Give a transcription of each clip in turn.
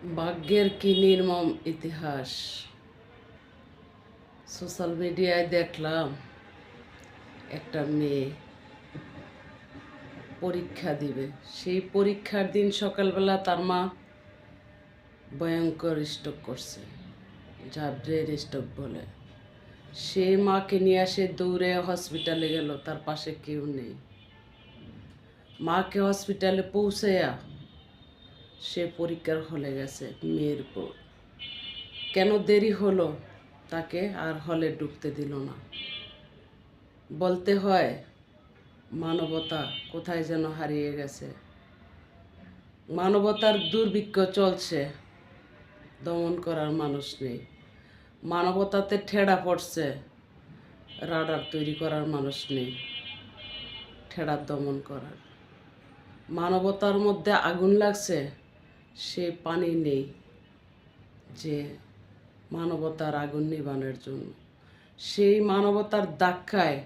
ভাগ্যের কি নির্মম ইতিহাস। সোশ্যাল মিডিয়ায় দেখলাম একটা মেয়ে পরীক্ষা দিবে। সেই পরীক্ষার দিন সকালবেলা তার মা ভয়ঙ্কর স্ট্রোক করছে, যা ব্রেন স্ট্রোক বলে। সেই মাকে নিয়ে সে দৌড়ে হসপিটালে গেল, তার পাশে কেউ নেই। মাকে হসপিটালে পৌঁছাইয়া সে পরীক্ষার হলে গেছে। মেয়ের পর কেন দেরি হলো, তাকে আর হলে ঢুকতে দিল না। বলতে হয় মানবতা কোথায় যেন হারিয়ে গেছে। মানবতার দুর্ভিক্ষ চলছে, দমন করার মানুষ নেই। মানবতাতে ঠেড়া পড়ছে, রাডার তৈরি করার মানুষ নেই ঠেড়া দমন করার। মানবতার মধ্যে আগুন লাগছে, সে পানি নেই যে মানবতার আগুন নিবানোর জন্য। সেই মানবতার ধাক্কায়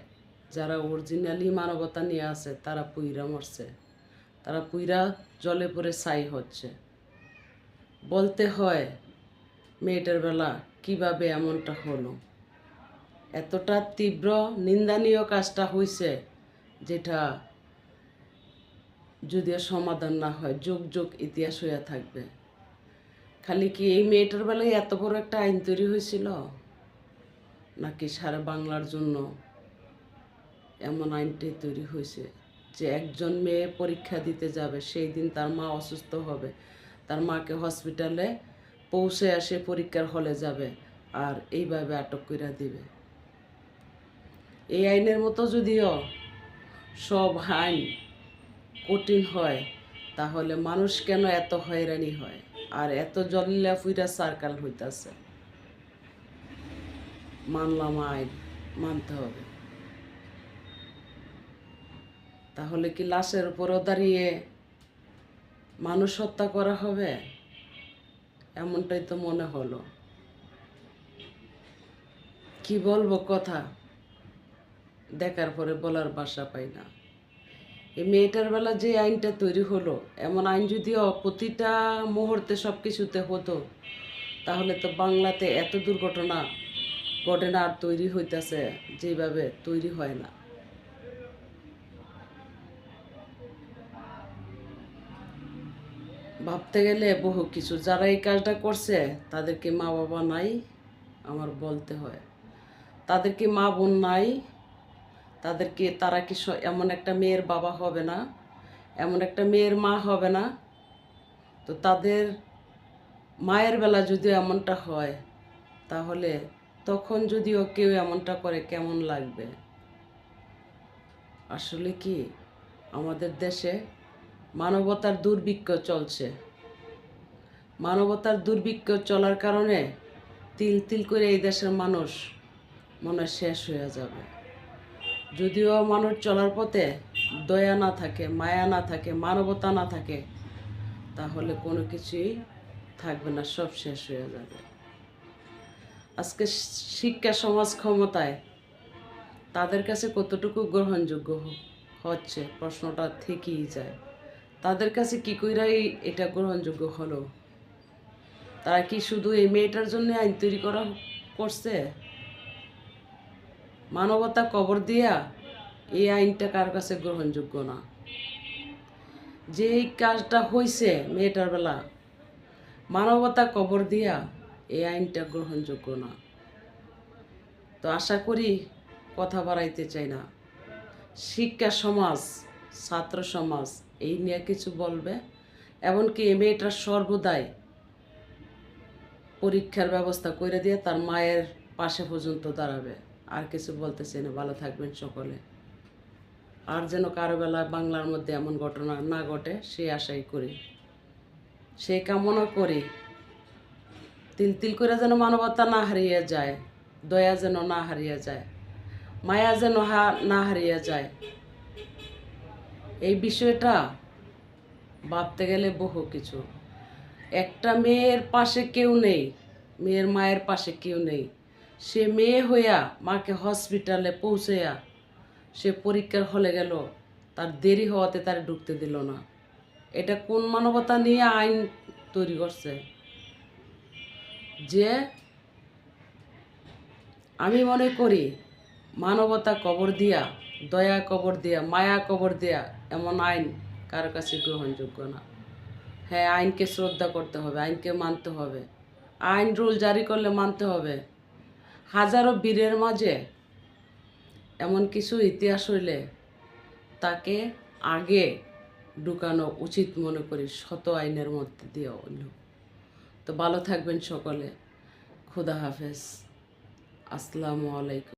যারা অরিজিনালি মানবতা নিয়ে আছে তারা পুইরা মরছে, তারা পুইরা জলে পড়ে ছাই হচ্ছে। বলতে হয় মেয়েটার বেলা কিভাবে এমনটা হলো। এতটা তীব্র নিন্দানীয় কাজটা হয়েছে, যেটা যদিও সমাধান না হয় যুগ যুগ ইতিহাস হয়ে থাকবে। খালি কি এই মেয়েটার বেলায় এত বড় একটা আইন তৈরি হয়েছিল, নাকি সারা বাংলার জন্য এমন আইনটাই তৈরি হয়েছে যে একজন মেয়ে পরীক্ষা দিতে যাবে, সেই দিন তার মা অসুস্থ হবে, তার মাকে হসপিটালে পৌঁছে আসে পরীক্ষার হলে যাবে, আর এইভাবে আটক করে দিবে। এই আইনের মতো যদিও সব আইন কঠিন হয়, তাহলে মানুষ কেন এত হয়রানি হয় আর এত জল্লা ফুইরা সার্কাল হইতাছে। মানলাম আইন মানতে হবে, তাহলে কি লাশের উপরও দাঁড়িয়ে মানুষ হত্যা করা হবে? এমনটাই তো মনে হলো। কি বলবো কথা, দেখার পরে বলার ভাষা পাই না। এই মেয়েটার বেলা যে আইনটা তৈরি হলো, এমন আইন যদিও প্রতিটা মুহূর্তে সব কিছুতে হতো, তাহলে তো বাংলাতে এত দুর্ঘটনা ঘটে না, আর তৈরি হইতেছে যেভাবে তৈরি হয় না। ভাবতে গেলে বহু কিছু। যারা এই কাজটা করছে তাদেরকে মা বাবা নাই, আমার বলতে হয়। তাদেরকে মা বোন নাই, তাদেরকে তারা কি এমন একটা মেয়ের বাবা হবে না, এমন একটা মেয়ের মা হবে না? তো তাদের মায়ের বেলা যদি এমনটা হয়, তাহলে তখন যদিও কেউ এমনটা করে কেমন লাগবে? আসলে কি আমাদের দেশে মানবতার দুর্ভিক্ষ চলছে। মানবতার দুর্ভিক্ষ চলার কারণে তিল তিল করে এই দেশের মানুষ মনে হয় শেষ হয়ে যাবে। যদিও মানুষ চলার পথে দয়া না থাকে, মায়া না থাকে, মানবতা না থাকে, তাহলে কোনো কিছুই থাকবে না, সব শেষ হয়ে যাবে। আজকে শিক্ষা সমাজ ক্ষমতায় তাদের কাছে কতটুকু গ্রহণযোগ্য হচ্ছে, প্রশ্নটা থেকেই যায়। তাদের কাছে কী কইরাই এটা গ্রহণযোগ্য হলো? তারা কি শুধু এই মেয়েটার জন্য আইন তৈরি করছে? মানবতা কবর দিয়া এই আইনটা কার কাছে গ্রহণযোগ্য না। যে এই কাজটা হয়েছে মেয়েটার বেলা, মানবতা কবর দিয়া এই আইনটা গ্রহণযোগ্য না। তো আশা করি, কথা বাড়াইতে চাই না, শিক্ষা সমাজ, ছাত্র সমাজ এই নিয়ে কিছু বলবে। এমনকি এই মেয়েটার সর্বদাই পরীক্ষার ব্যবস্থা করে দিয়ে তার মায়ের পাশে পর্যন্ত দাঁড়াবে। আর কিছু বলতে চাই না। ভালো থাকবেন সকলে। আর যেন কারো বেলায় বাংলার মধ্যে এমন ঘটনা না ঘটে সেই আশাই করি, সেই কামনা করি। তিল তিল করে যেন মানবতা না হারিয়ে যায়, দয়া যেন না হারিয়ে যায়, মায়া যেন না হারিয়ে যায়। এই বিষয়টা ভাবতে গেলে বহু কিছু। একটা মেয়ের পাশে কেউ নেই, মেয়ের মায়ের পাশে কেউ নেই। সে মেয়ে হইয়া মাকে হসপিটালে পৌঁছাইয়া সে পরীক্ষার হলে গেল, তার দেরি হওয়াতে তার ঢুকতে দিল না। এটা কোন মানবতা নিয়ে আইন তৈরি করছে? যে আমি মনে করি মানবতা কবর দিয়া, দয়া কবর দিয়া, মায়া কবর দিয়া এমন আইন কারো কাছে গ্রহণযোগ্য না। হ্যাঁ, আইনকে শ্রদ্ধা করতে হবে, আইনকে মানতে হবে, আইন রুল জারি করলে মানতে হবে। হাজারো বীরের মাঝে এমন কিছু ইতিহাস হইলে তাকে আগে ঢুকানো উচিত মনে করি, শত আইনের মধ্যে দিয়ে হইল। তো ভালো থাকবেন সকলে। খুদা হাফেজ। আসসালামু আলাইকুম।